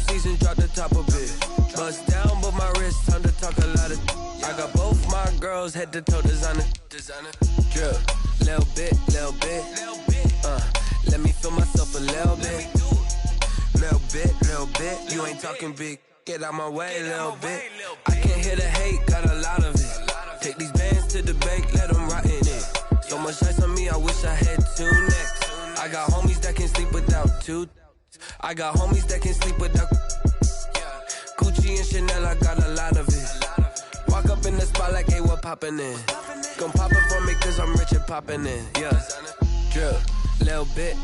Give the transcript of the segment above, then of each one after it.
seasons, drop the top a bit. Bust down, but my wrist, time to talk a lot of. I got both my girls, head to toe designer. Drip, little bit. Let me feel myself a little bit. Little bit. You ain't talking big. Get out my way, little bit. I can't hear the hate, got a lot of it. Take these bands to the bank, let them rot in it. So much ice on me, I wish I had two necks. I got homies that can sleep without two. I got homies that can sleep without. Gucci and Chanel, I got a lot of it. Walk up in the spot like, hey, what poppin' in? Gon' pop it for me cause I'm rich and poppin' in. Yeah, drip, little bit.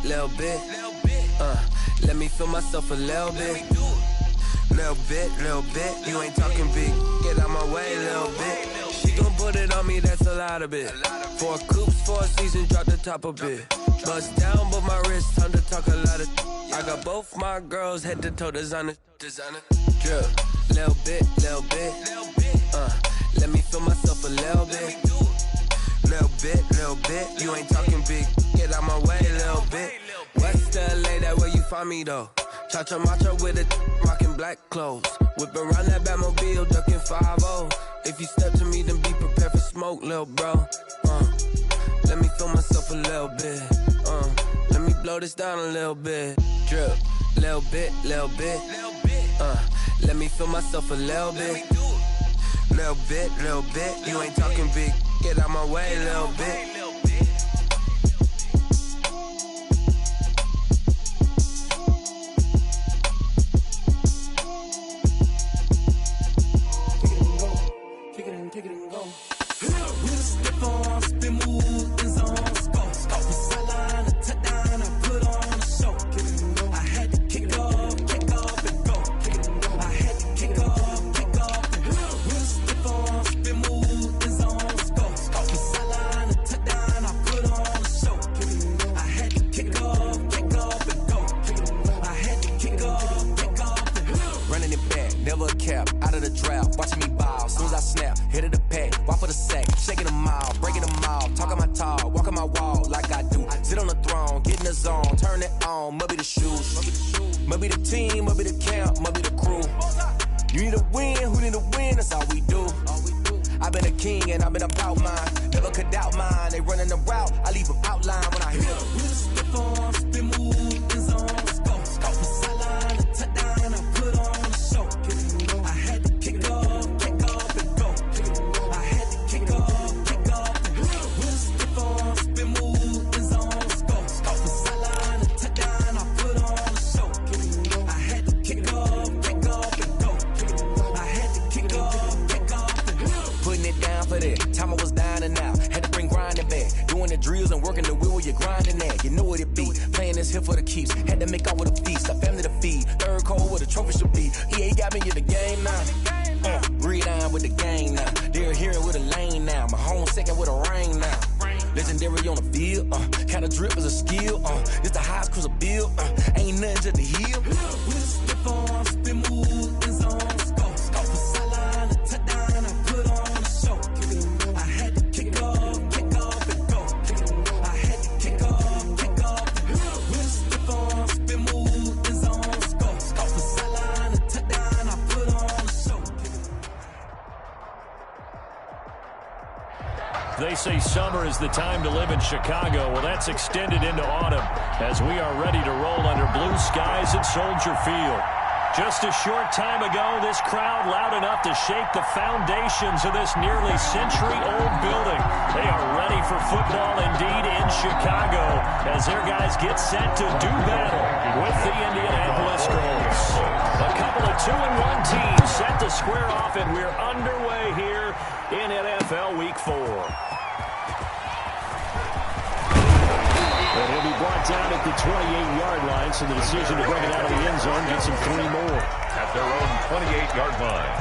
Let me feel myself a little bit. Little bit. You ain't talking big. Get out my way, little bit. She gon' put it on me, that's a lot of it. 4 coupes, 4 seasons, drop the top a bit. Bust down, but my wrist, time to talk a lot of. I got both my girls, head to toe designer. Drip, little bit. Let me feel myself a little bit. Little bit. You ain't talking big. Get out my way, little bit. West LA, that where you find me though. Cha-cha macha with a rockin' black clothes. Whip around that Batmobile, ducking 5-0. If you step to me, then be prepared for smoke, little bro. Let me feel myself a little bit. Let me blow this down a little bit. Drip, little bit. Let me feel myself a little bit. Little bit. You ain't talking big. Get out my way, little bit. Take it and go. With a stiff arm, spin move, in zone, score. Off the sideline, a touchdown, I put on a show. I had to kick off and go. I had to kick off and go. With a stiff arm, spin move, in zone, score. Off the sideline, a touchdown, I put on a show. I had to kick off and go. I had to kick off and go. Running it back, never a cap, out of the draft, watching me ball, soon as I snap, hit of the pack, walk for the sack, shaking them all, breaking them all, talking my talk, walking my wall like I do, sit on the throne, get in the zone, turn it on, must be the shoes, must be the team, must be the camp, must be the crew, you need a win, who need a win, that's all we do, I've been a king and I've been about mine, never could doubt mine, they running the route, I leave them outline when I hit them. With a stiff arm, spin move, in zone, score, off the sideline, a touchdown, I put on a show, I had to kick off and go. I had to kick off and go. With a stiff arm, spin move, in zone, score, off the sideline, a touchdown, I put on a show, I had to kick off and go. I had to kick off and go. Putting it down for that, time I was down and out, had to bring grinding back, doing the drills and working the wheel where you're grinding at, you know what it be, playing this here for the keeps, had to make off with a feast, a family to feed, third cold where the trophy should be, EA got me in the game now, breathe on with the game now, they're here with a lane now, my home second with a ring now, legendary on the field, kinda drip is a skill, it's the highest cruiser bill, ain't nothing just the heel. With a stiff arm, spin move, in zone, score, off the sideline, a touchdown, I put on a show, I had to kick off and go. I had to kick off and go. With a stiff arm, spin move, in zone, score, off the sideline, a touchdown, I put on a show. They say summer is the time to live in Chicago. Well, that's extended into autumn as we are ready to roll under blue skies at Soldier Field. Just a short time ago, this crowd loud enough to shake the foundations of this nearly century-old building. They are ready for football indeed in Chicago as their guys get set to do battle with the Indianapolis Colts. A couple of 2-1 teams set to square off, and we're underway here in NFL Week 4. And he'll be brought down at the 28-yard line, so the decision to bring it out of the end zone gets him 3 more. At their own 28-yard line.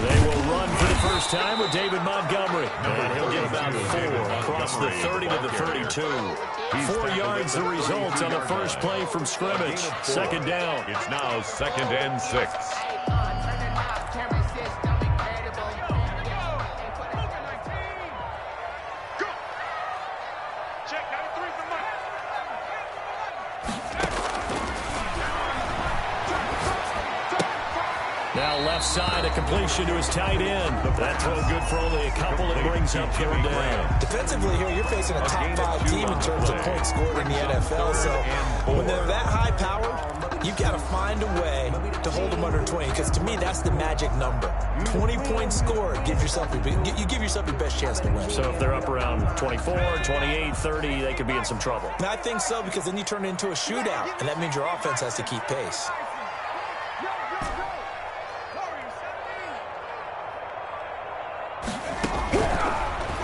They will run for the first time with David Montgomery. And he'll get about 4 across the 30 to the 32. 4 yards the result on the first play from scrimmage. Second down. It's now 2nd and 6. left side, a completion to his tight end. That throw good for only a couple, and brings up third down. Defensively here, you're facing a top 5 team in terms of points scored in the NFL. So when they're that high-powered, you've got to find a way to hold them under 20. Because to me, that's the magic number. 20 points scored, you give yourself your best chance to win. So if they're up around 24, 28, 30, they could be in some trouble. And I think so, because then you turn it into a shootout, and that means your offense has to keep pace.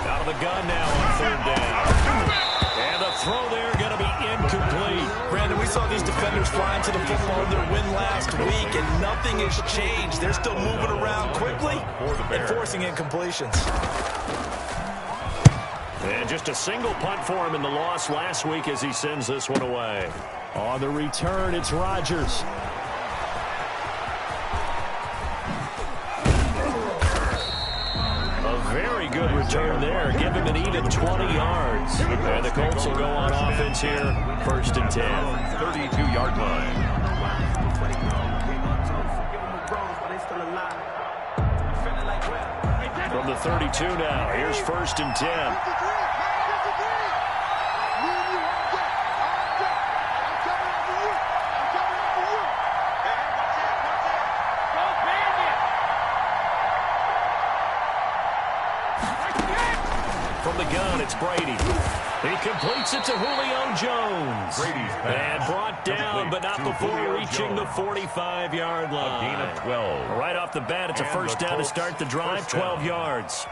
Out of the gun now on third down. And the throw there going to be incomplete. Brandon, we saw these defenders flying to the football in their win last week, and nothing has changed. They're still moving around quickly and forcing incompletions. And just a single punt for him in the loss last week as he sends this one away. On the return, it's Rodgers. A very good return there. Give him an even 20 yards. And the Colts will go on offense here, 1st and 10. 32-yard line. From the 32 now, here's 1st and 10. From the gun, it's Brady. He completes it to Julio Jones. And brought down, but not before reaching the 45-yard line. A gain of 12. Right off the bat, it's a first down to start the drive, 12 yards.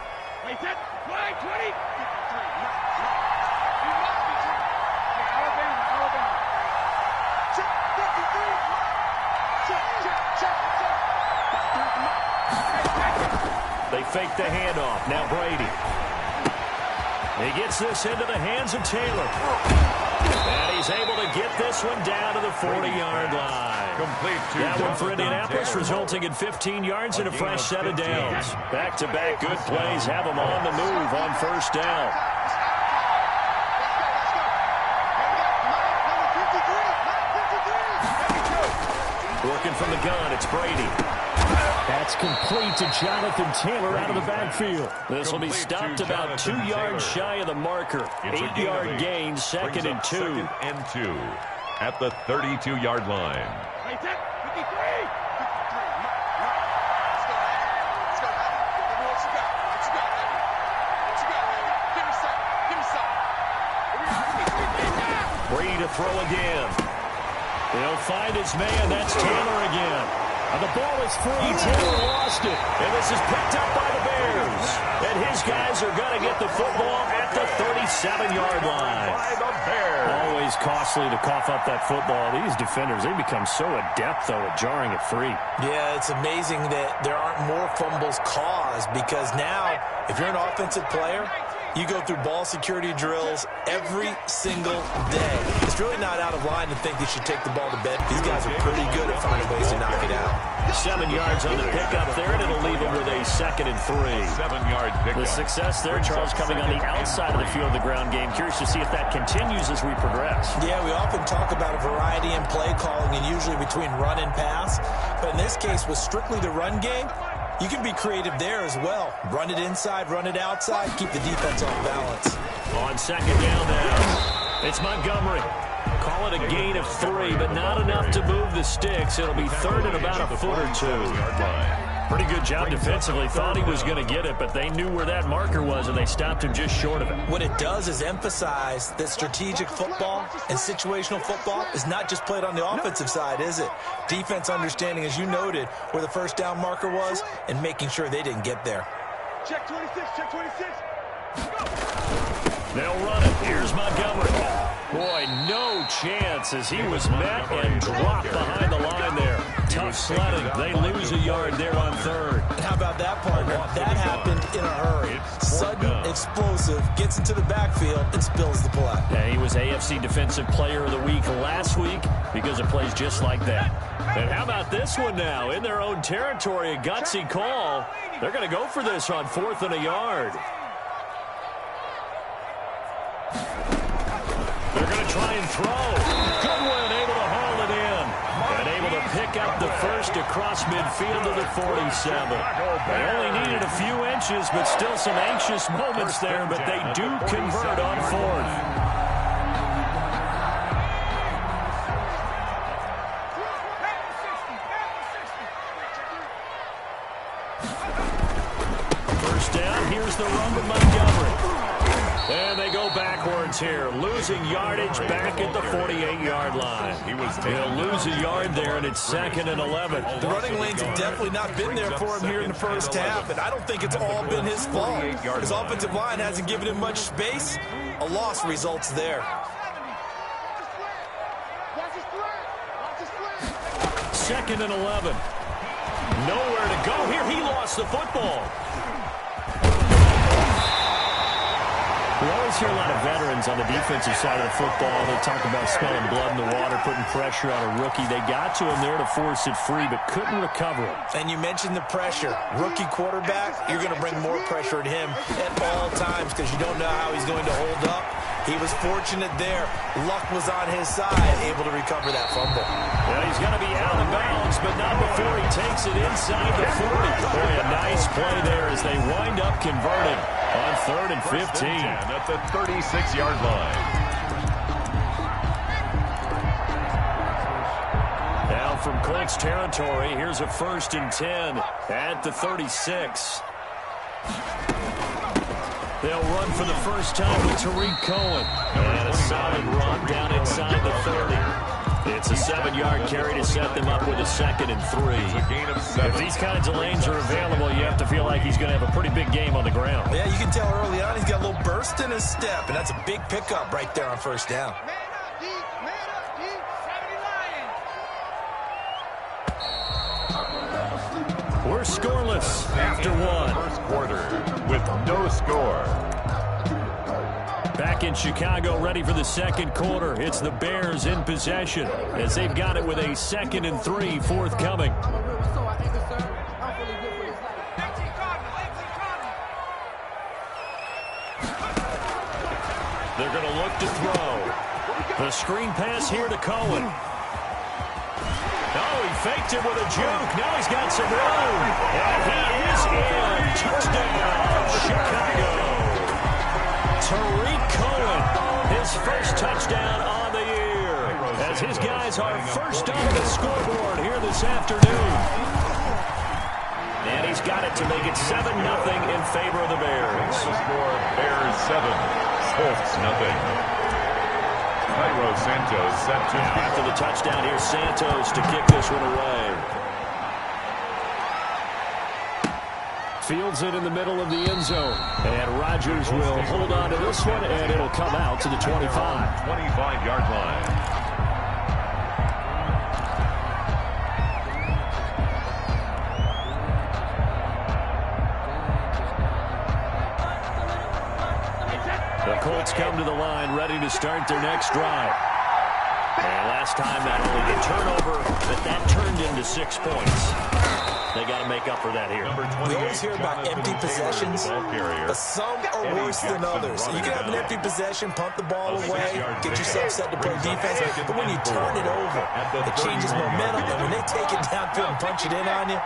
They fake the handoff. Now Brady. He gets this into the hands of Taylor. And he's able to get this one down to the 40-yard line. That one for Indianapolis, resulting in 15 yards and a fresh set of downs. Back-to-back good plays have them on the move on first down. Working from the gun, it's Brady. That's complete to Jonathan Taylor out of the backfield. This will be stopped about 2 yards shy of the marker. 8-yard gain, 2nd and 2. 2nd and 2 at the 32-yard line. Brady to throw again. He'll find his man. That's Taylor again. And the ball is free. Taylor lost it. And this is picked up by the Bears. And his guys are going to get the football at the 37-yard line. By the Bears. Always costly to cough up that football. These defenders, they become so adept, though, at jarring it free. Yeah, it's amazing that there aren't more fumbles caused, because now, if you're an offensive player, you go through ball security drills every single day. It's really not out of line to think you should take the ball to bed. These guys are pretty good at finding ways to knock it out. 7 yards on the pickup there, and it'll leave them with a 2nd and 3. 7-yard pickup. The success there, Charles, coming on the outside of the field of the ground game. Curious to see if that continues as we progress. Yeah, we often talk about a variety in play calling, and usually between run and pass. But in this case, with strictly the run game, you can be creative there as well. Run it inside, run it outside, keep the defense off balance. On 2nd down now, it's Montgomery. Call it a gain of 3, but not enough to move the sticks. It'll be 3rd and about a foot or 2. Pretty good job defensively. Thought he was going to get it, but they knew where that marker was, and they stopped him just short of it. What it does is emphasize that strategic football and situational football is not just played on the offensive side, is it? Defense understanding, as you noted, where the first down marker was and making sure they didn't get there. Check 26, check 26. They'll run it. Here's Montgomery. Boy, no chance as he was met and dropped behind the line there. Tough sledding. They lose a yard there on 3rd. How about that, partner? That happened in a hurry. Sudden, explosive, gets into the backfield, and spills the play. And he was AFC Defensive Player of the Week last week because of plays just like that. And how about this one now? In their own territory, a gutsy call. They're going to go for this on 4th and a yard. They're going to try and throw. Goodwin able to haul it in. And able to pick pick up the first across midfield to the 47. They only needed a few inches, but still some anxious moments there, but they do convert on fourth. First down, here's the run with Montgomery. And they go backwards here, losing yardage back at the 48-yard line. They'll lose a yard there, and it's 2nd and 11. The running lanes have definitely not been there for him here in the first half, and I don't think it's all been his fault. His offensive line hasn't given him much space. A loss results there. 2nd and 11. Nowhere to go here. He lost the football. We always hear a lot of veterans on the defensive side of the football. They talk about smelling blood in the water, putting pressure on a rookie. They got to him there to force it free, but couldn't recover it. And you mentioned the pressure. Rookie quarterback, you're going to bring more pressure at him at all times because you don't know how he's going to hold up. He was fortunate there. Luck was on his side, able to recover that fumble. Well, he's going to be out of bounds, but not before he takes it inside the 40. Boy, a nice play there as they wind up converting on 3rd and 15. At the 36-yard line. Now from Colts territory, here's a 1st and 10 at the 36. They'll run for the first time with Tariq Cohen. And a solid run down inside the 30. It's a 7-yard carry to set them up with a 2nd and 3. A gain of 7. If these kinds of lanes are available, you have to feel like he's going to have a pretty big game on the ground. Yeah, you can tell early on he's got a little burst in his step, and that's a big pickup right there on first down. We're scoreless after one. First quarter with no score. Back in Chicago, ready for the second quarter. It's the Bears in possession as they've got it with a 2nd and 3 forthcoming. They're going to look to throw. The screen pass here to Cohen. Oh, he faked it with a juke. Now he's got some room. And he is in. Touchdown, Chicago. Tariq Cohen, his first touchdown on the year. As his guys are first on the scoreboard here this afternoon. And he's got it to make it 7-0 in favor of the Bears. The score, Bears 7, Colts 0. Santos set to after the touchdown, here's Santos to kick this one away. Fields it in the middle of the end zone. And Rodgers will hold on to this one, and it'll come out to the 25. 25-yard line. The Colts come to the line, ready to start their next drive. And last time, not only a turnover, but that turned into 6 points. They got to make up for that here. We always hear about empty possessions, but some are worse than others. You can have an empty possession, punt the ball away, get yourself set to play defense, but when you turn it over, it changes momentum, and when they take it downfield and punch it in on you,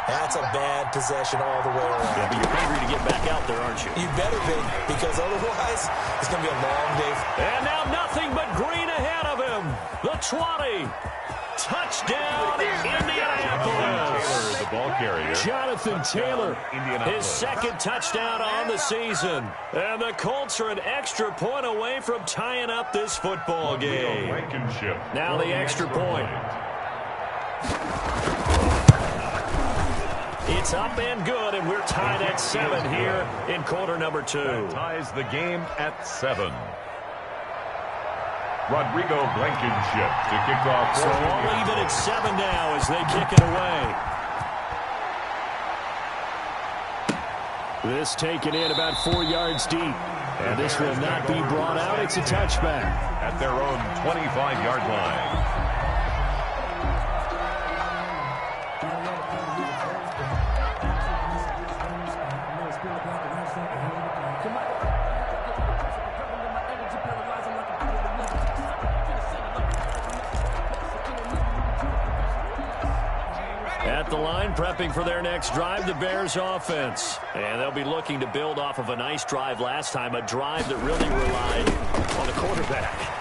that's a bad possession all the way around. Yeah, but you're hungry to get back out there, aren't you? You better be, because otherwise it's going to be a long day. And now nothing but green ahead of him. The 20. Touchdown, Indianapolis. The ball carrier. Jonathan Taylor, his 2nd touchdown on the season. And the Colts are an extra point away from tying up this football game. Now the extra point. It's up and good, and we're tied at 7 here in quarter number 2. That ties the game at 7. Rodrigo Blankenship to kick off. So all even at 7 now as they kick it away. This taken in about 4 yards deep. And this will not be brought out. It's a touchback. At their own 25-yard line. at the line, prepping for their next drive, the Bears offense. And they'll be looking to build off of a nice drive last time, a drive that really relied on the quarterback.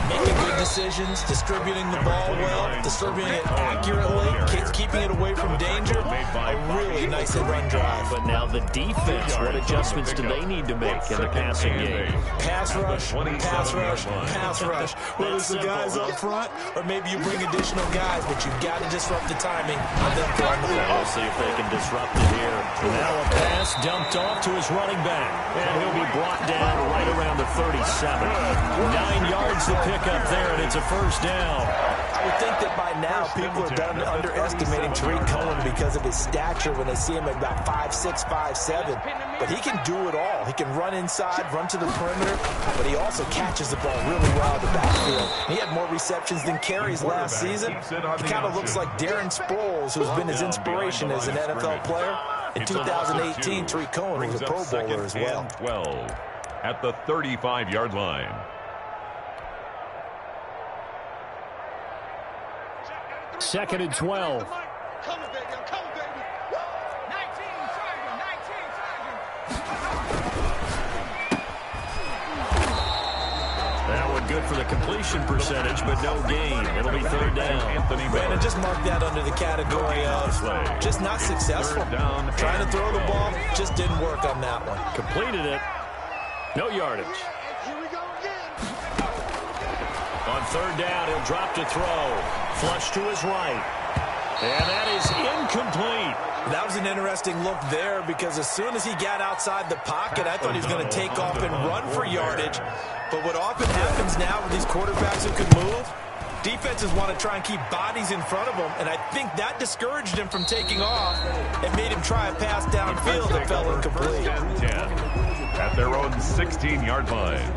Making good decisions, distributing the ball well, distributing it accurately, keeping it away from danger. A really nice run drive. But now the defense, what adjustments do they need to make in the passing game? Pass rush, pass rush, pass rush. Whether it's the guys up front or maybe you bring additional guys, but you've got to disrupt the timing of them throwing the ball. We'll see if they can disrupt it here. Now a pass dumped off to his running back. And he'll be brought down right around the 37. 9 yards to pick up there, and it's a first down. I would think that by now people are done underestimating Tariq Cohen because of his stature when they see him at about 5'6", 5'7". But he can do it all. He can run inside, run to the perimeter, but he also catches the ball really well in the backfield. He had more receptions than carries last season. He kind of looks like Darren Sproles, who's been his inspiration as an NFL player. In 2018, Tariq Cohen was a Pro Bowler as well. 12 at the 35-yard line. Second and 12. Coming, baby. I'm coming, baby. 19, Tiger. 19, Tiger. That one good for the completion percentage, but no gain. It'll be third down. Brandon, just mark that under the category of just not successful. Trying to throw the ball, just didn't work on that one. Completed it. No yardage. Here we go again. On third down, he'll drop to throw. Flush to his right. And that is incomplete. That was an interesting look there because as soon as he got outside the pocket, I thought he was going to take off and run for yardage. But what often happens now with these quarterbacks who can move, defenses want to try and keep bodies in front of them, and I think that discouraged him from taking off and made him try a pass downfield that fell incomplete. At their own 16-yard line.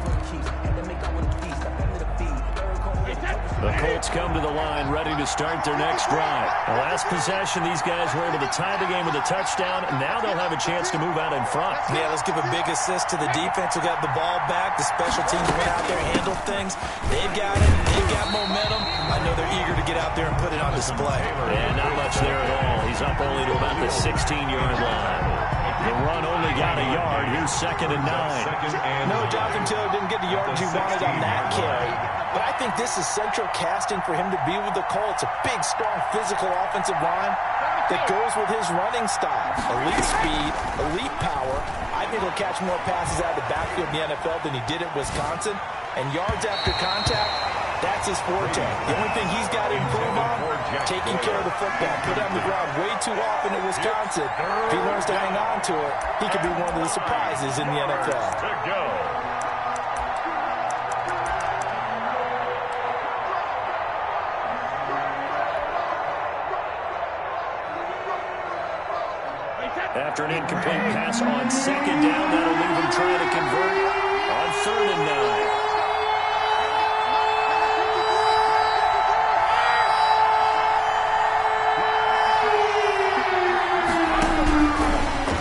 The Colts come to the line ready to start their next drive. The last possession, these guys were able to tie the game with a touchdown, and now they'll have a chance to move out in front. Yeah, let's give a big assist to the defense who got the ball back. The special teams went out there, handled things. They've got it. They've got momentum. I know they're eager to get out there and put it on display. And not much there at all. He's up only to about the 16-yard line. The run only got a yard. Here's second and 9. No, Jonathan Taylor didn't get the yardage he wanted on that carry. But I think this is central casting for him to be with the Colts. A big, strong, physical offensive line that goes with his running style. Elite speed, elite power. I think he'll catch more passes out of the backfield in the NFL than he did at Wisconsin. And yards after contact, that's his forte. The only thing he's got to improve on, taking care of the football. Put it on the ground way too often in Wisconsin. If he learns to hang on to it, he could be one of the surprises in the NFL. To go. After an incomplete pass on second down, that'll leave him trying to convert on third and 9.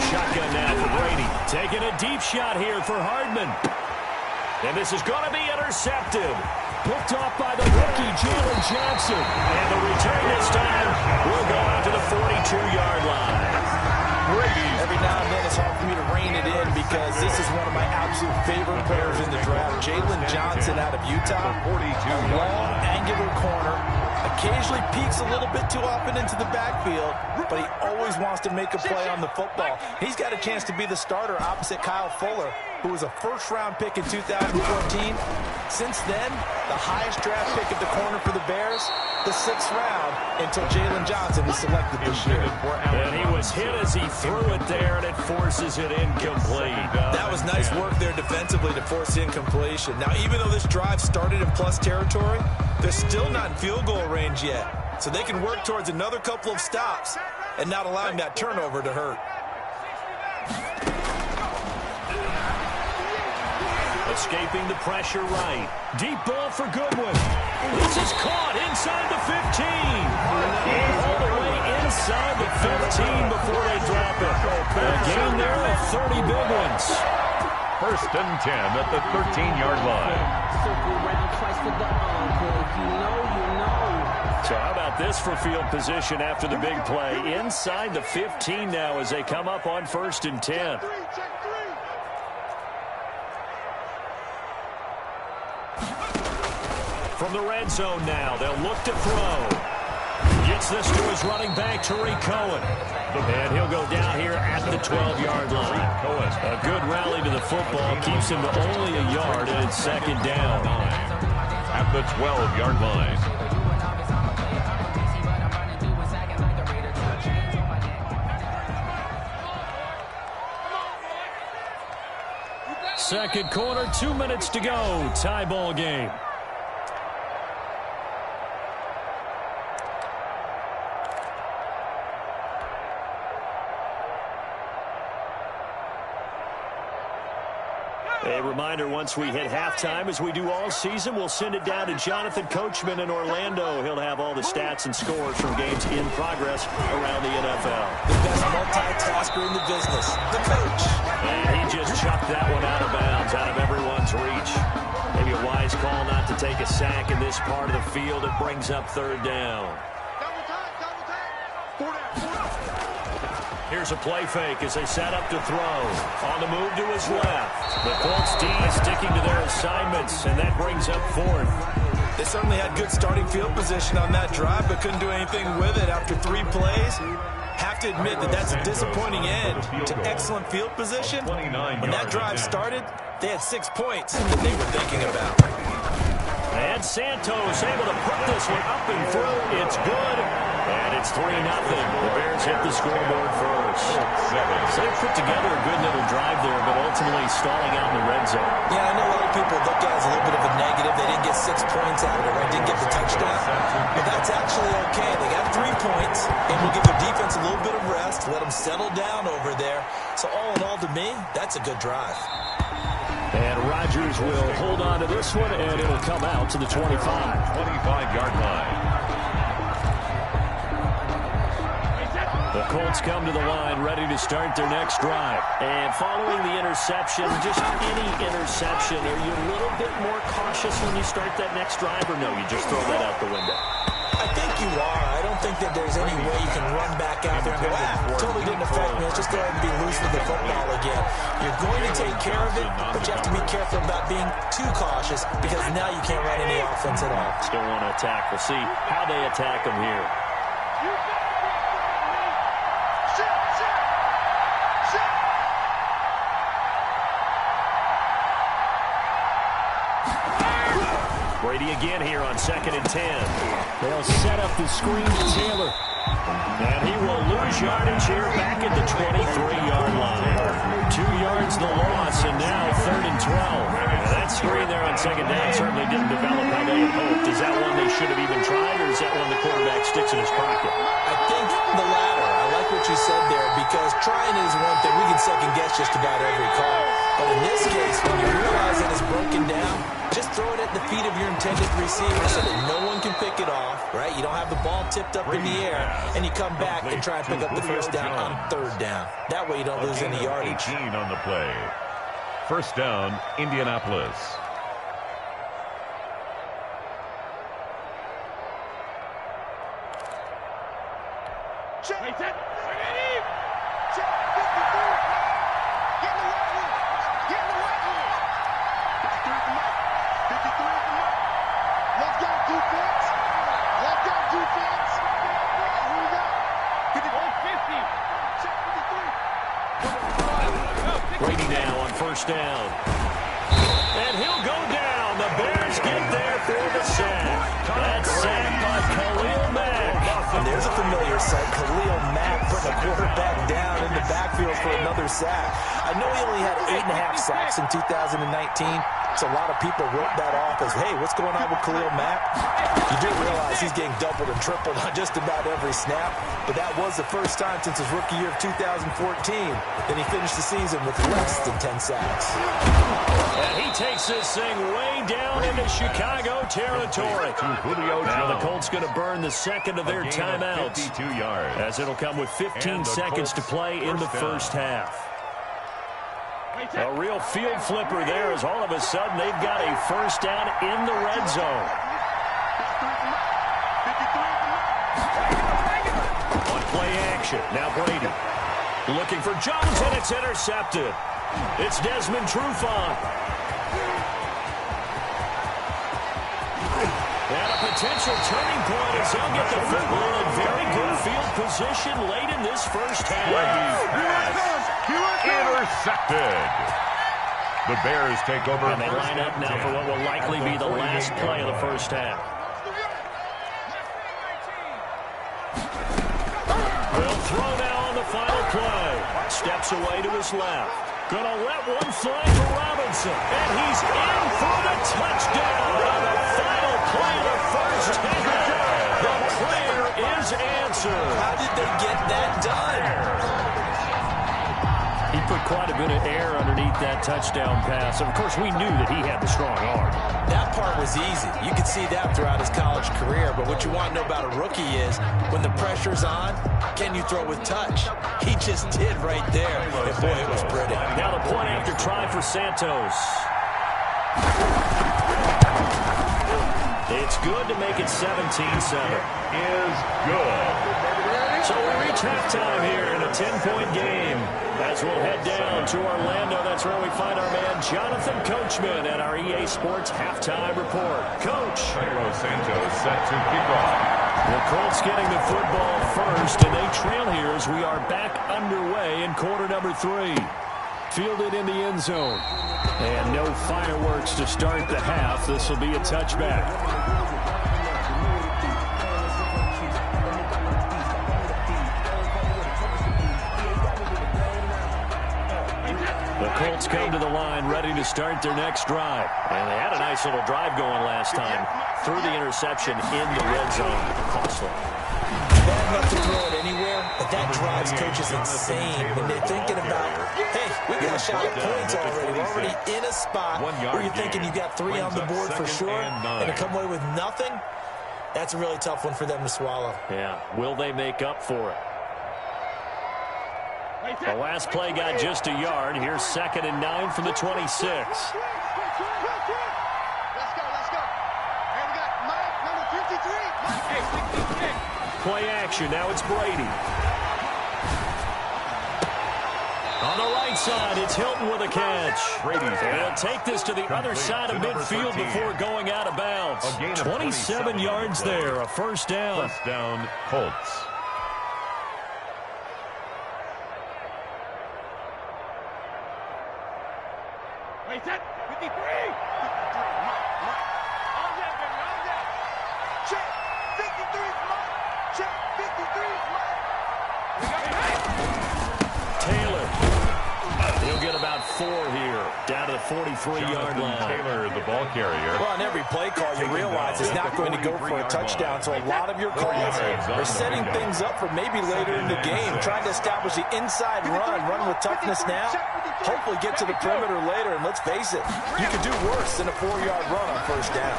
Shotgun now for Brady. Taking a deep shot here for Hardman. And this is going to be intercepted. Picked off by the rookie, Jalen Johnson. And the return this time will go out to the 42-yard line. Every now and then it's hard for me to rein it in because this is one of my absolute favorite players in the draft. Jalen Johnson out of Utah. A long, angular corner. Occasionally peeks a little bit too often into the backfield, but he always wants to make a play on the football. He's got a chance to be the starter opposite Kyle Fuller, who was a first-round pick in 2014. Since then, the highest draft pick at the corner for the Bears, the 6th round, until Jalen Johnson was selected this year. And he was hit as he threw it there, and it forces it incomplete. That was nice work there defensively to force the incompletion. Now, even though this drive started in plus territory, they're still not in field goal range yet. So they can work towards another couple of stops and not allowing that turnover to hurt. Escaping the pressure right. Deep ball for Goodwin. This is caught inside the 15. All the way inside the 15 before they drop it. A gain there of 30 big ones. First and 10 at the 13-yard line. Circle around twice for the encore. You know. So how about this for field position after the big play? Inside the 15 now as they come up on 1st and 10. From the red zone now, they'll look to throw. Gets this to his running back, Tariq Cohen. And he'll go down here at the 12-yard line. A good rally to the football keeps him to only a yard, and it's 2nd down. At the 12-yard line. Second quarter, 2 minutes to go. Tie ball game. A reminder, once we hit halftime, as we do all season, we'll send it down to Jonathan Coachman in Orlando. He'll have all the stats and scores from games in progress around the NFL. The best multitasker in the business, the coach. And he just chucked that one out of bounds, out of everyone's reach. Maybe a wise call not to take a sack in this part of the field. It brings up 3rd down. Here's a play fake as they set up to throw. On the move to his left. The Colts D sticking to their assignments, and that brings up 4th. They certainly had good starting field position on that drive, but couldn't do anything with it after 3 plays. Have to admit that that's a disappointing end to excellent field position. When that drive started, they had 6 points that they were thinking about. And Santos able to put this one up and through. It's good. And it's 3-0. The Bears hit the scoreboard first. So they put together a good little drive there, but ultimately stalling out in the red zone. Yeah, I know a lot of people look at it as a little bit of a negative. They didn't get 6 points out of it, right? Didn't get the touchdown. But that's actually okay. They got 3 points, and we'll give their defense a little bit of rest, let them settle down over there. So all in all, to me, that's a good drive. And Rodgers will hold on to this one, and it'll come out to the 25-yard line. The Colts come to the line, ready to start their next drive. And following the interception, just any interception, are you a little bit more cautious when you start that next drive, or no, you just throw that out the window? I think you are. I don't think that there's any way you can run back out there and go, totally didn't affect me. Let's just go ahead and be loose with the football again. You're going to take care of it, but you have to be careful about being too cautious because now you can't run any offense at all. Still want to attack. We'll see how they attack them here. Brady again here on 2nd and 10. They'll set up the screen to Taylor. And he will lose yardage here back at the 23-yard line. 2 yards the loss, and now 3rd and 12. Now that screen there on 2nd down certainly didn't develop how they had hoped. Is that one they should have even tried, or is that one the quarterback sticks in his pocket? I think the latter. I like what you said there, because trying is one thing. We can second-guess just about every call. But in this case, when you realize that it's broken down, just throw it at the feet of your intended receiver so that no one can pick it off, right? You don't have the ball tipped up in the air, and you come back and try and pick up the 1st down on 3rd down. That way you don't lose any yardage. 18 on the play. 1st down, Indianapolis. Brady now on 1st down. And he'll go down. The Bears get there for the sack. That's sacked by Khalil Mack. And there's a familiar sight. Khalil Mack putting a quarterback down in the backfield for another sack. I know he only had 8.5 sacks in 2019. So a lot of people wrote that off as, hey, what's going on with Khalil Mack? You do realize he's getting doubled and tripled on just about every snap. But that was the first time since his rookie year of 2014 that he finished the season with less than 10 sacks. And he takes this thing way down into Chicago territory. Now the Colts going to burn the 2nd of their timeouts, as it'll come with 15 seconds to play in the 1st half. A real field flipper there, as all of a sudden they've got a 1st down in the red zone. Play action. Now Brady. Looking for Jones, and it's intercepted. It's Desmond Trufant. And a potential turning point as they'll get the football in very good field position late in this first half. Intercepted. The Bears take over. And they line up now for what will likely be the last play of the first half. Will throw now on the final play. Steps away to his left. Gonna let one fly for Robinson. And he's in for the touchdown on the final play of the first half. The prayer is answered. How did they get that done? He put quite a bit of air underneath that touchdown pass. Of course, we knew that he had the strong arm. That part was easy. You could see that throughout his college career. But what you want to know about a rookie is when the pressure's on, can you throw with touch? He just did right there. And boy, it was pretty. Now the point after try for Santos. It's good to make it 17-7. Is good. So we reach halftime here in a 10-point game. As we'll head down to Orlando, that's where we find our man Jonathan Coachman at our EA Sports Halftime Report. Coach. Cairo Santos set to kick off. The Colts getting the football first, and they trail here as we are back underway in quarter number 3. Fielded in the end zone. And no fireworks to start the half. This will be a touchback. The Colts come to the line ready to start their next drive. And they had a nice little drive going last time. Threw the interception in the red zone. Costly. Bad enough to throw it anywhere, but that drives coaches insane when they're thinking about, hey, we got a shot at points already. We're already in a spot where you're thinking you got 3 on the board for sure, and to come away with nothing, that's a really tough one for them to swallow. Yeah, will they make up for it? The last play got just a yard. Here's 2nd and 9 from the 26. Let's go. Hey, we got Mike, number 53. Play action. Now it's Brady. On the right side, it's Hilton with a catch. And he'll take this to the other side of midfield before going out of bounds. 27 yards there, a first down. First down, Colts. Wait, set. 53. On that, baby, on that. Check. 53 is mine. Check. 53 is mine. Taylor. He'll get about 4 here. Down to the 43-yard line. Taylor, the ball carrier. Well, on every play call, you realize it's not going to go for a touchdown, so a lot of your calls are setting things up for maybe later in the game, trying to establish the inside run with toughness now, hopefully get to the perimeter later, and let's face it, you could do worse than a 4-yard run on first down.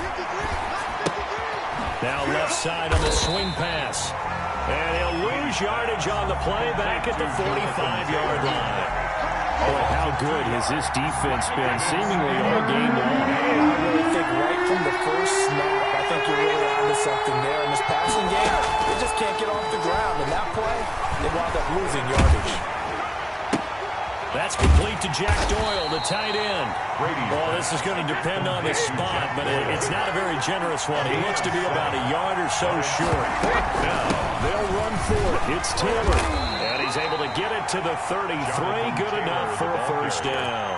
Now left side on the swing pass. And he'll lose yardage on the play back at the 45-yard line. Oh, how good has this defense been seemingly all game long? I really think right from the first snap, I think you're really onto something there. In this passing game, they just can't get off the ground. In that play, they wound up losing yardage. That's complete to Jack Doyle, the tight end. Well, this is going to depend on the spot, but it's not a very generous one. He looks to be about a yard or so short. Now, they'll run for it. It's Taylor. And he's able to get it to the 33. Good enough for a first down.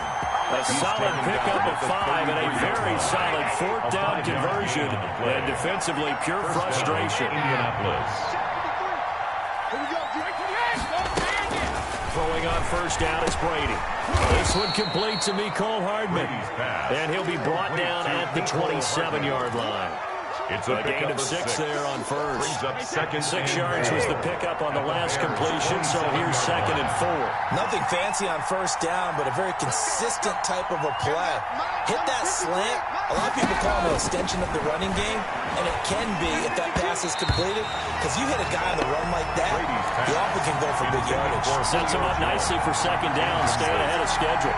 A solid pickup of 5 and a very solid 4th down conversion. And defensively, pure frustration. Indianapolis. Throwing on first down is Brady. This one complete to Mecole Hardman. And he'll be brought down at the 27-yard line. It's a gain of 6 there on first. Brings up 2nd 6 yards was the pickup on the last completion, so here's 2nd and 4. Nothing fancy on first down, but a very consistent type of a play. Hit that slant. A lot of people call it an extension of the running game, and it can be if that pass is completed, because you hit a guy on the run like that, he often can go for big yardage. Sets him up nicely for 2nd down, staying ahead of schedule.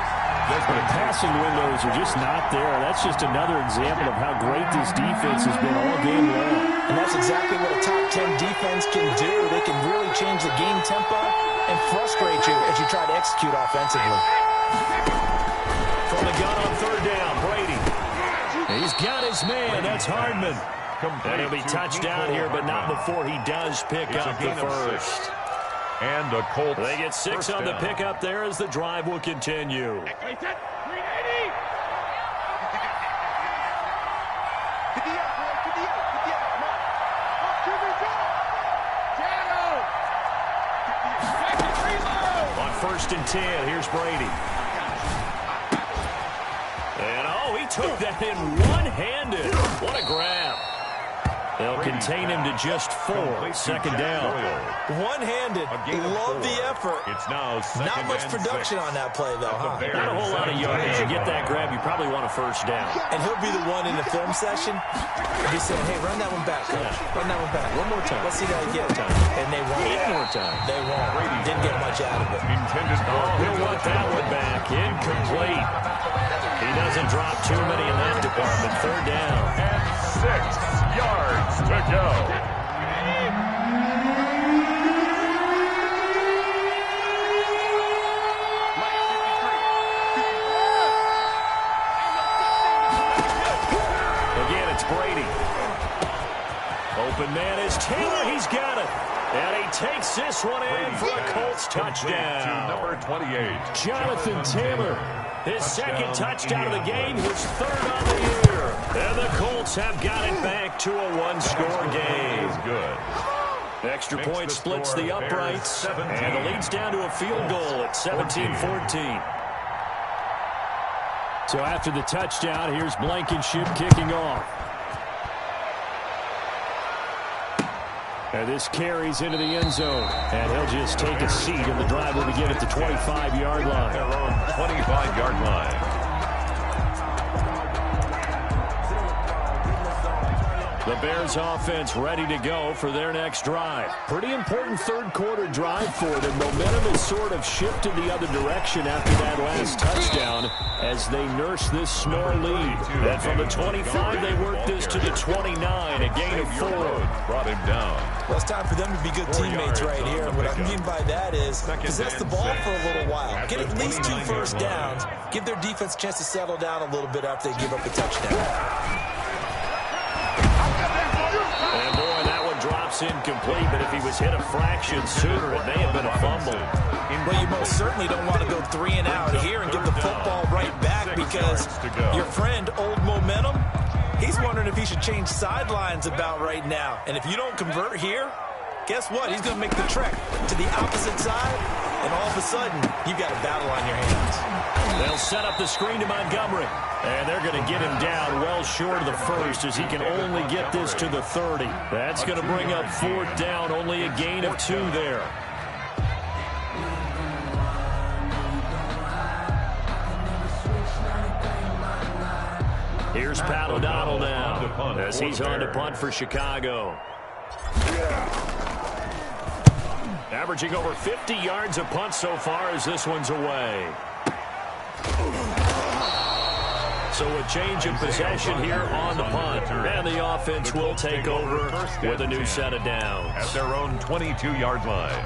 The passing windows are just not there. That's just another example of how great this defense has been all game long. And that's exactly what a top 10 defense can do. They can really change the game tempo and frustrate you as you try to execute offensively. From the gun on third down, Brady. He's got his man. That's Hardman. And he'll be touched down here, but not before he does pick up the first. And the Colts. They get 6 on the pickup there as the drive will continue. On 1st and 10, here's Brady. And, oh, he took that in one-handed. What a grab. They'll contain him to just 4. 2nd down. One-handed. Love the effort. It's now not much production on that play, though, huh? Not a whole lot of yardage. You get that grab, you probably want a 1st down. And he'll be the one in the film session. He'll be saying, hey, run that one back, coach. Run that one back. One more time. Let's see that again. And they won't. 8 more times. They won't. Didn't get much out of it. He'll want that one back. Incomplete. He doesn't drop too many in that department. 3rd down. And 6 yards to go. Again, it's Brady. Open man is Taylor. He's got it. And he takes this one in for a Colts touchdown. To number 28. Jonathan Taylor. His 2nd touchdown of the game, his 3rd on the year. And the Colts have got it back to a 1-score game. Good. Extra point splits the uprights, and the lead's down to a field goal at 17-14. So after the touchdown, here's Blankenship kicking off. And this carries into the end zone. And he'll just take a seat, and the drive will begin at the 25-yard line. Their own 25-yard line. The Bears offense ready to go for their next drive. Pretty important 3rd quarter drive for them. Momentum has sort of shifted the other direction after that last touchdown as they nurse this small lead. And from the 25, they work this to the 29, a gain of 4. Brought him down. Well, it's time for them to be good teammates right here. What I mean by that is possess the ball for a little while. Get at least 2 first downs. Give their defense a chance to settle down a little bit after they give up a touchdown. And boy, that one drops incomplete, but if he was hit a fraction sooner, it may have been a fumble. Well, you most certainly don't want to go 3 and out here and give the football right back because your friend, Old Momentum, he's wondering if he should change sidelines about right now. And if you don't convert here, guess what? He's going to make the trek to the opposite side, and all of a sudden, you've got a battle on your hands. They'll set up the screen to Montgomery. And they're going to get him down well short of the first as he can only get this to the 30. That's going to bring up 4th down, only a gain of 2 there. Here's Pat O'Donnell now as he's on to punt for Chicago. Averaging over 50 yards a punt so far as this one's away. So a change of possession here on the punt. And the offense will take over with a new set of downs. At their own 22-yard line.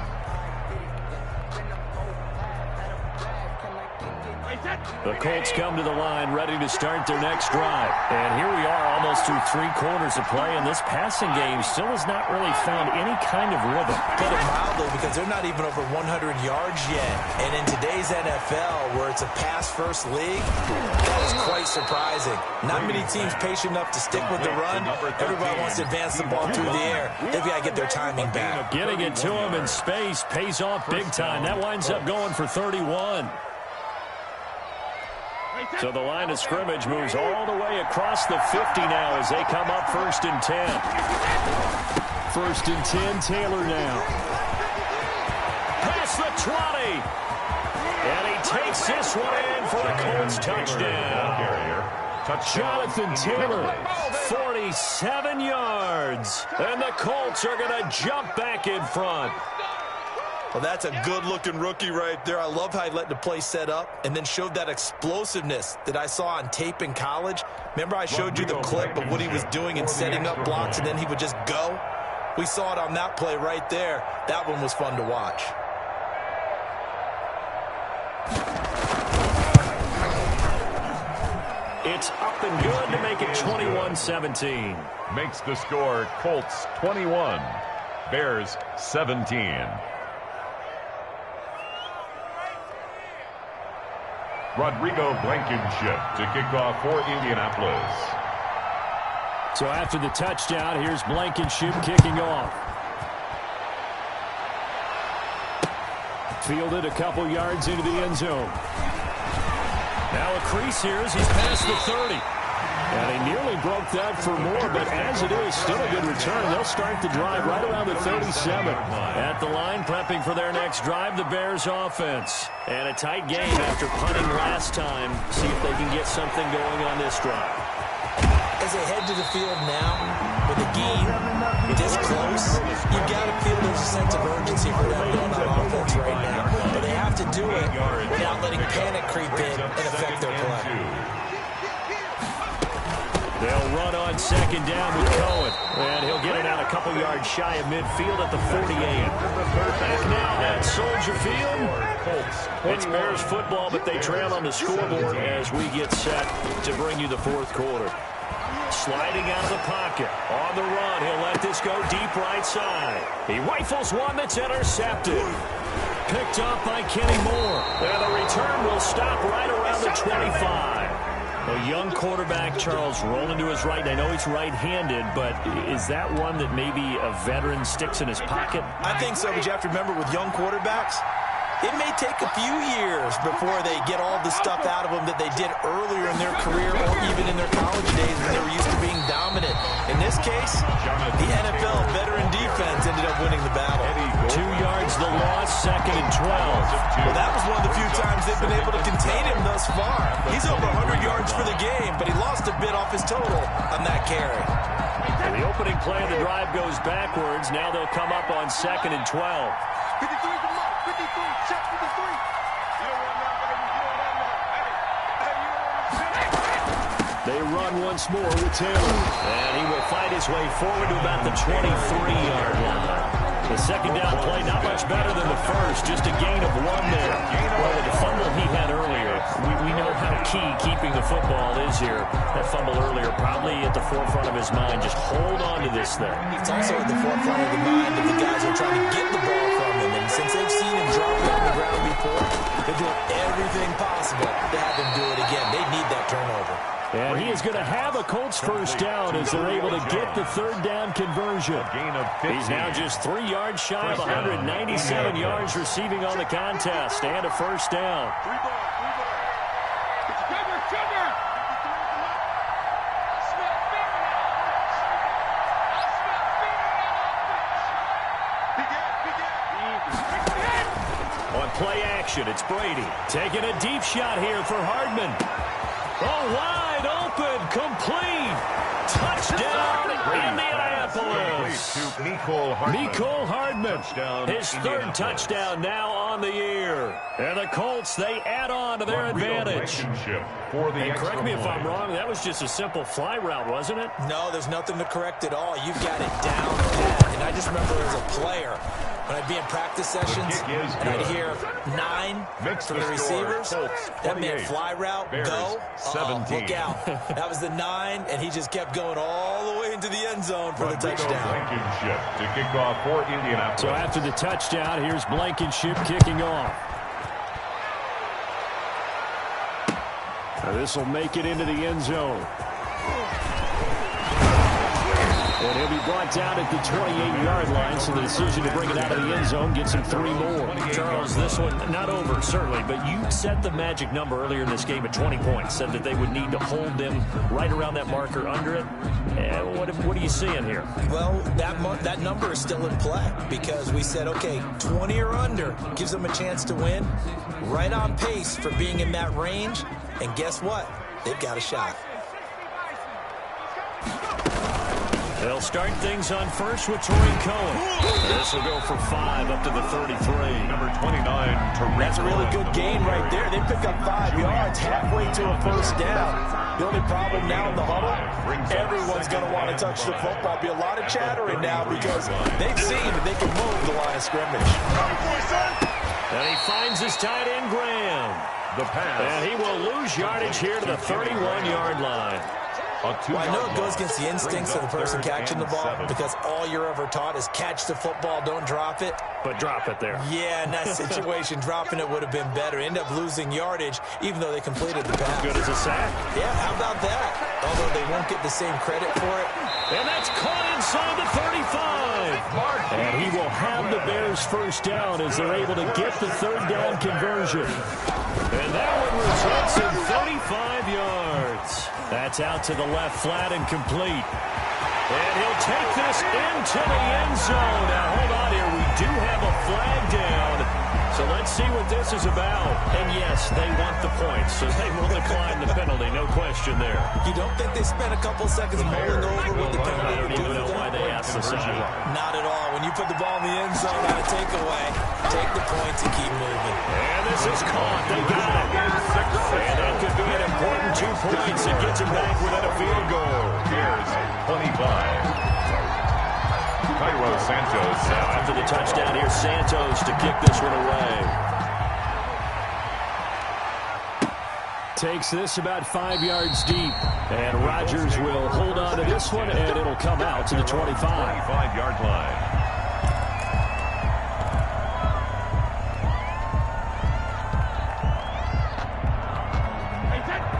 The Colts come to the line ready to start their next drive. And here we are almost through 3 quarters of play, and this passing game still has not really found any kind of rhythm. Put it mildly, because they're not even over 100 yards yet. And in today's NFL, where it's a pass-first league, that is quite surprising. Not many teams patient enough to stick with the run. Everybody wants to advance the ball through the air. They've got to get their timing back. Getting it to him in space pays off big time. That winds up going for 31. So the line of scrimmage moves all the way across the 50 now as they come up 1st and 10. 1st and 10, Taylor now. Past the 20. And he takes this one in for the Colts touchdown. Jonathan Taylor, 47 yards. And the Colts are going to jump back in front. Well, that's a good-looking rookie right there. I love how he let the play set up and then showed that explosiveness that I saw on tape in college. Remember I showed you the clip of what he was doing and setting up blocks, and then he would just go? We saw it on that play right there. That one was fun to watch. It's up and good to make it 21-17. Makes the score Colts 21, Bears 17. Rodrigo Blankenship to kick off for Indianapolis. So after the touchdown, here's Blankenship kicking off. Fielded a couple yards into the end zone. Now a crease here as he's past the 30. And they nearly broke that for more, but as it is, still a good return. They'll start the drive right around the 37. At the line, prepping for their next drive, the Bears offense. And a tight game after punting last time. See if they can get something going on this drive. As they head to the field now, with the game this close, you've got to feel there's a sense of urgency for them going on offense right now. But they have to do it without letting panic creep in and affect their play. They'll run on second down with Cohen. And he'll get it out a couple yards shy of midfield at the 48. Back now at Soldier Field. It's Bears football, but they trail on the scoreboard as we get set to bring you the fourth quarter. Sliding out of the pocket. On the run, he'll let this go deep right side. He rifles one that's intercepted. Picked up by Kenny Moore. And the return will stop right around the 25. A young quarterback, Charles, rolling to his right. I know he's right-handed, but is that one that maybe a veteran sticks in his pocket? I think so, but you have to remember with young quarterbacks, it may take a few years before they get all the stuff out of them that they did earlier in their career or even in their college days when they were used to being dominant. In this case, the NFL veteran defense ended up winning the battle. 2 yards the loss, second and 12. Well, that was one of the few times they've been able to contain him thus far. He's over 100 yards for the game, but he lost a bit off his total on that carry. And the opening play of the drive goes backwards. Now they'll come up on second and 12. 53, come on, 53, check 53. You don't run that, baby. You don't run that. Hey, you don't run that. They run once more with Taylor. And he will fight his way forward to about the 23-yard line. The second down play, not much better than the first, just a gain of one there. Well, with the fumble he had earlier, we know how key keeping the football is here. That fumble earlier probably at the forefront of his mind. Just hold on to this thing. It's also at the forefront of the mind of the guys who are trying to get the ball from him. And since they've seen him drop it on the ground before, they're doing everything possible to have him do it again. They need that turnover. And he is going to have a Colts first down as they're able to get the third down conversion. He's now just 3 yards shy of 197 yards receiving on the contest and a first down. On play action, it's Brady taking a deep shot here for Hardman. Oh, wide open, complete. Touchdown, Indianapolis. Mecole Hardman, his third touchdown now on the year. And the Colts, they add on to their advantage. And correct me if I'm wrong, that was just a simple fly route, wasn't it? No, there's nothing to correct at all. You've got it down pat. And I just remember as a player, when I'd be in practice sessions and I'd hear 9 from the receivers, that meant fly route, go, look out. That was the 9, and he just kept going all the way into the end zone for the touchdown. To kick off for Indianapolis. So after the touchdown, here's Blankenship kicking off. This will make it into the end zone. And he'll be brought down at the 28-yard line, so the decision to bring it out of the end zone gets him 3 more. Charles, this one, not over, certainly, but you set the magic number earlier in this game at 20 points, said that they would need to hold them right around that marker under it. What are you seeing here? Well, that number is still in play because we said, okay, 20 or under gives them a chance to win. Right on pace for being in that range, and guess what? They've got a shot. They'll start things on first with Torian Cohen. This will go for 5 up to the 33. Number 29, Tariq. That's a really good gain right there. They pick up 5 yards halfway to a first down. The only problem now in the huddle, everyone's going to want to touch the football. Be a lot of chattering now because they've seen that they can move the line of scrimmage. And he finds his tight end, Graham. The pass. And he will lose yardage here to the 31-yard line. Well, I know it goes against the instincts of the person catching the ball because all you're ever taught is catch the football, don't drop it. But drop it there. Yeah, in that situation, dropping it would have been better. End up losing yardage, even though they completed the pass. Good as a sack. Yeah, how about that? Although they won't get the same credit for it. And that's caught inside the 35. And he will have the Bears first down as they're able to get the third down conversion. And that one results in 35 yards. That's out to the left flat and complete. And he'll take this into the end zone. Now, hold on here. We do have a flag down. So let's see what this is about. And, yes, they want the points, so they will decline the penalty. No question there. You don't think they spent a couple seconds mulling over what the penalty I don't would do even know why they asked the side. Not at all. When you put the ball in the end zone on a takeaway, take the points and keep moving. And this is caught. They got it. And that could be an important 2 points. It gets him back within a field goal. Here's 25. Cairo Santos. Now after the touchdown, here's Santos to kick this one away. Takes this about 5 yards deep. And Rodgers will hold on to this one, and it'll come out to the 25. 25-yard line.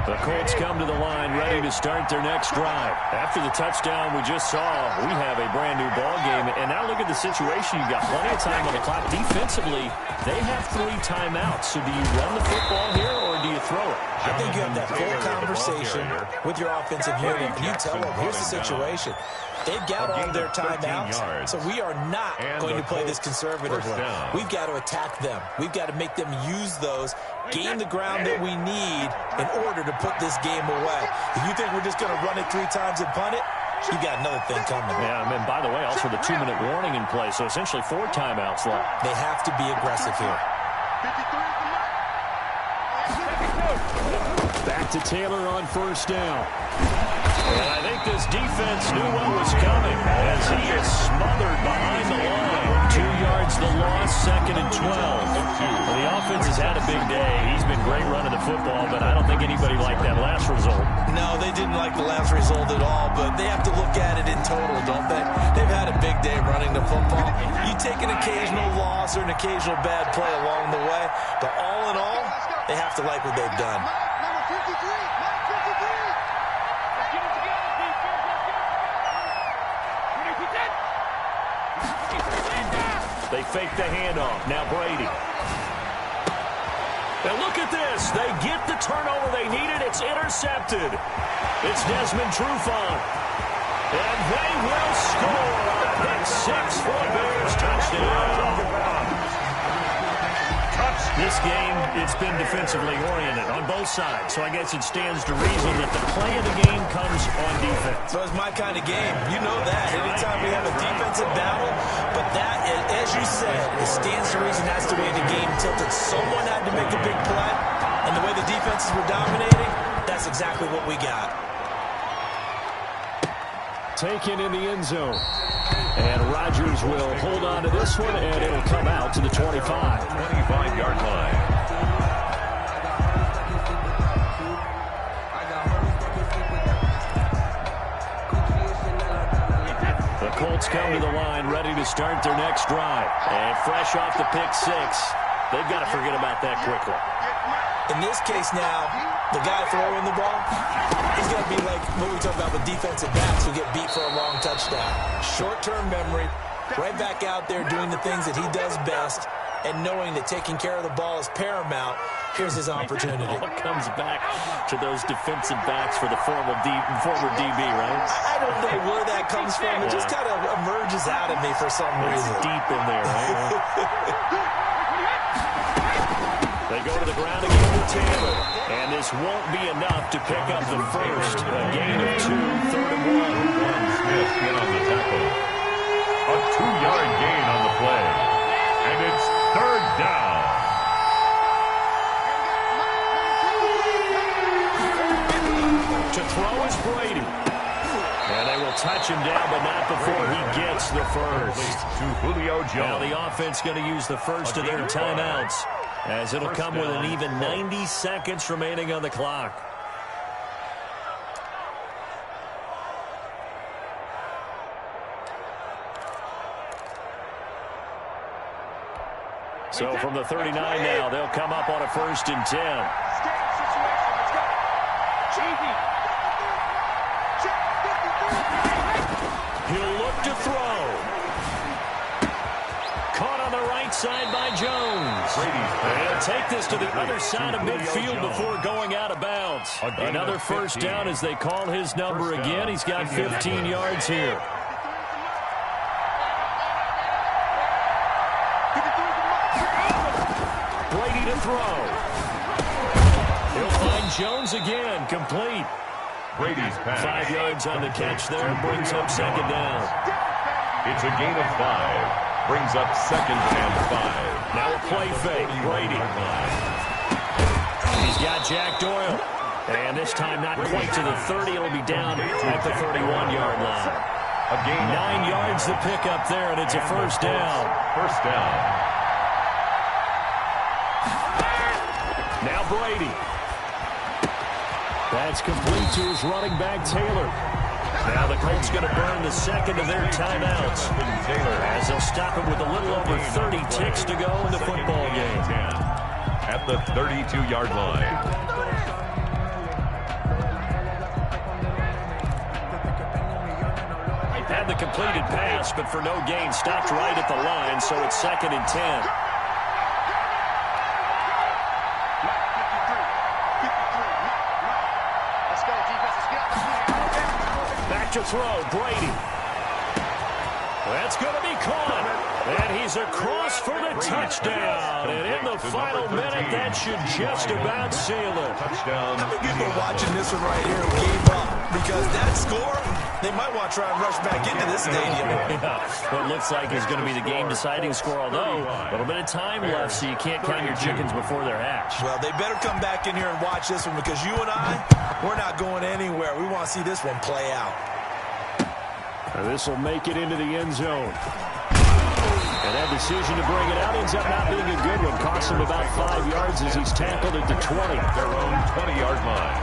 The Colts come to the line ready to start their next drive. After the touchdown we just saw, we have a brand new ball game. And now look at the situation. You've got plenty of time on the clock. Defensively, they have 3 timeouts. So do you run the football here or do you throw it? I think you have that full conversation with your offensive unit. You tell them, here's the situation. They've got all their timeouts, so we are not going to play this conservatively. We've got to attack them. We've got to make them use those, gain the ground that we need in order to put this game away. If you think we're just going to run it 3 times and punt it, you got another thing coming. Yeah, and by the way, also the 2-minute warning in play, so essentially 4 timeouts left. They have to be aggressive here. Back to Taylor on first down. And I think this defense knew what was coming as he is smothered behind the line. 2 yards the loss, 2nd and 12. Well, the offense has had a big day. He's been great running the football, but I don't think anybody liked that last result. No, they didn't like the last result at all, but they have to look at it in total, don't they? They've had a big day running the football. You take an occasional loss or an occasional bad play along the way, but all in all, they have to like what they've done. They fake the handoff. Now Brady. And look at this. They get the turnover they needed. It's intercepted. It's Desmond Trufant. And they will score. Pick 6 for the Bears. Touchdown. This game, it's been defensively oriented on both sides, so I guess it stands to reason that the play of the game comes on defense. So it's my kind of game. You know that. Anytime we have a defensive battle, but that, as you said, it stands to reason that's the way the game tilted. Someone had to make a big play, and the way the defenses were dominating, that's exactly what we got. Taken in the end zone. And Rodgers will hold on to this one, and it'll come out to the 25. 25-yard line. The Colts come to the line ready to start their next drive. And fresh off the pick 6, they've got to forget about that quickly. In this case now, the guy throwing the ball, he's going to be like what we talk about with defensive backs who get beat for a long touchdown. Short-term memory, right back out there doing the things that he does best, and knowing that taking care of the ball is paramount. Here's his opportunity. It all comes back to those defensive backs for the former DB, right? I don't know where that comes from. It just kind of emerges out of me for some reason. It's deep in there, right? They go to the ground again with Taylor. And this won't be enough to pick up the first. A gain of 2, 3rd and 1. Smith in on the A 2-yard gain on the play. And it's third down. To throw is Brady. And they will touch him down, but not before he gets the first. To Julio Jones. Now the offense going to use the first of their timeouts, as it'll come with an even 90 seconds remaining on the clock. So from the 39 now, they'll come up on a 1st and 10. He'll look to throw. Caught on the right side by Jones. They'll take this to the other side of midfield before going out of bounds. Another first down as they call his number again. He's got 15 yards here. Brady to throw. He'll find Jones again, complete. Brady's pass. 5 yards on the catch there, brings up 2nd down. It's a gain of 5. Brings up 2nd and 5. Now a play fake, Brady. He's got Jack Doyle. And this time not quite to the 30. It'll be down at the 31-yard line. A gain 9 yards to pick up there, and it's a first down. First down. Now Brady. That's complete to his running back, Taylor. Now the Colts going to burn the second of their timeouts, as they'll stop it with a little over 30 ticks to go in the football game. At the 32-yard line. Had the completed pass, but for no gain, stopped right at the line, so it's 2nd and 10. Back to throw, Brady. That's going to be caught. And he's across for the touchdown. And in the final minute, that should just about seal it. Touchdown. How many people watching this one right here gave up? Because that score, they might want to try and rush back into this stadium. Yeah, what looks like is going to be the game-deciding score, although a little bit of time left, so you can't count your chickens before they're hatched. Well, they better come back in here and watch this one, because you and I, we're not going anywhere. We want to see this one play out. This will make it into the end zone. And that decision to bring it out ends up not being a good one. Costs him about 5 yards as he's tackled at the 20. Their own 20-yard line.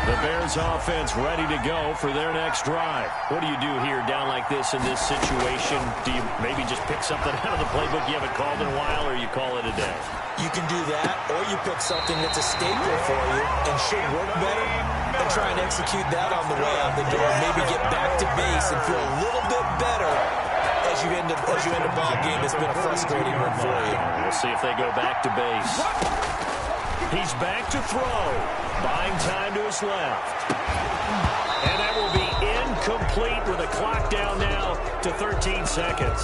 The Bears offense ready to go for their next drive. What do you do here down like this in this situation? Do you maybe just pick something out of the playbook you haven't called in a while, or you call it a day? You can do that, or you pick something that's a staple for you and should work better, and try and execute that on the way out the door. Maybe get back to base and feel a little bit better as you end a ball game that's been a frustrating one for you. We'll see if they go back to base. He's back to throw. Buying time to his left. And that will be incomplete with the clock down now to 13 seconds.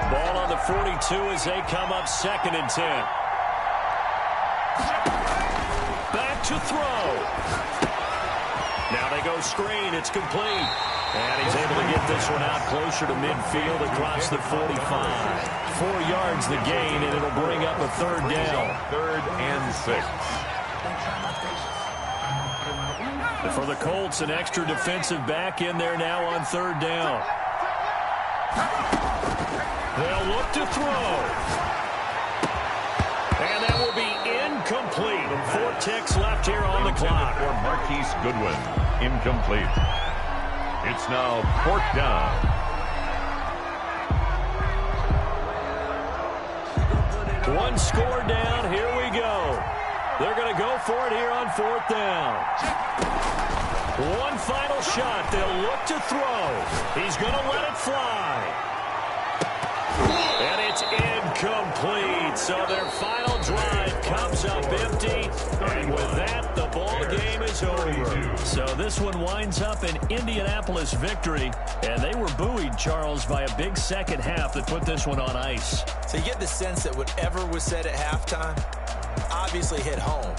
Ball on the 42 as they come up 2nd and 10. Back to throw. Now they go screen. It's complete. And he's able to get this one out closer to midfield across the 45. 4 yards the gain, and it'll bring up a 3rd down. 3rd and 6. For the Colts, an extra defensive back in there now on 3rd down. They'll look to throw. And that will be incomplete. 4 ticks left here on the clock. For Marquise Goodwin, incomplete. It's now 4th down. One score down. Here we go. They're going to go for it here on 4th down. One final shot. They'll look to throw. He's going to let it fly. And it's incomplete. So their final drive Cup's up empty, and with that, the ball game is over. So this one winds up an Indianapolis victory, and they were buoyed, Charles, by a big second half that put this one on ice. So you get the sense that whatever was said at halftime obviously hit home.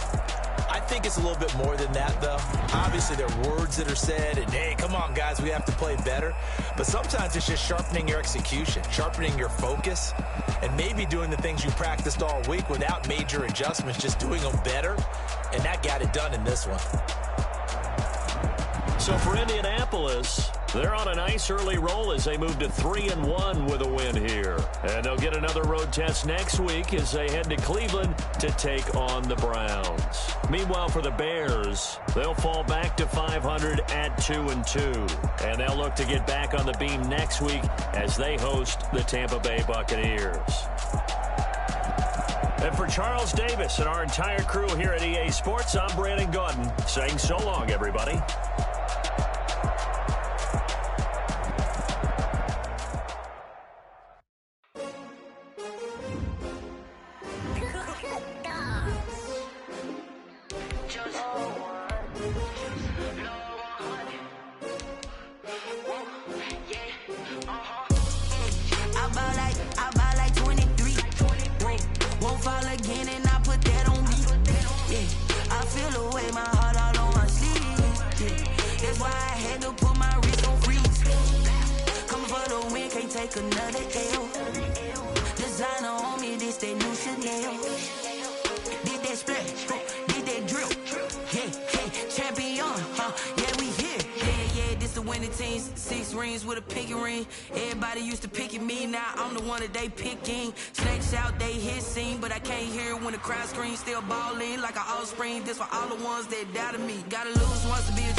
I think it's a little bit more than that, though. Obviously, there are words that are said, and, hey, come on, guys, we have to play better. But sometimes it's just sharpening your execution, sharpening your focus, and maybe doing the things you practiced all week without major adjustments, just doing them better, and that got it done in this one. So for Indianapolis, they're on a nice early roll as they move to 3-1 with a win here. And they'll get another road test next week as they head to Cleveland to take on the Browns. Meanwhile, for the Bears, they'll fall back to 500 at 2-2. And they'll look to get back on the beam next week as they host the Tampa Bay Buccaneers. And for Charles Davis and our entire crew here at EA Sports, I'm Brandon Gaudin saying so long, everybody. Another L. Designer on me, this that new Chanel. Did that splash, did that drip. Yeah, champion, yeah, we here. Yeah, this the winning team. 6 rings with a pinky ring. Everybody used to pick at me, now I'm the one that they picking. Snakes out, they hit scene, but I can't hear it when the crowd screams. Still balling like an offspring. This for all the ones that doubted me. Gotta lose once to be a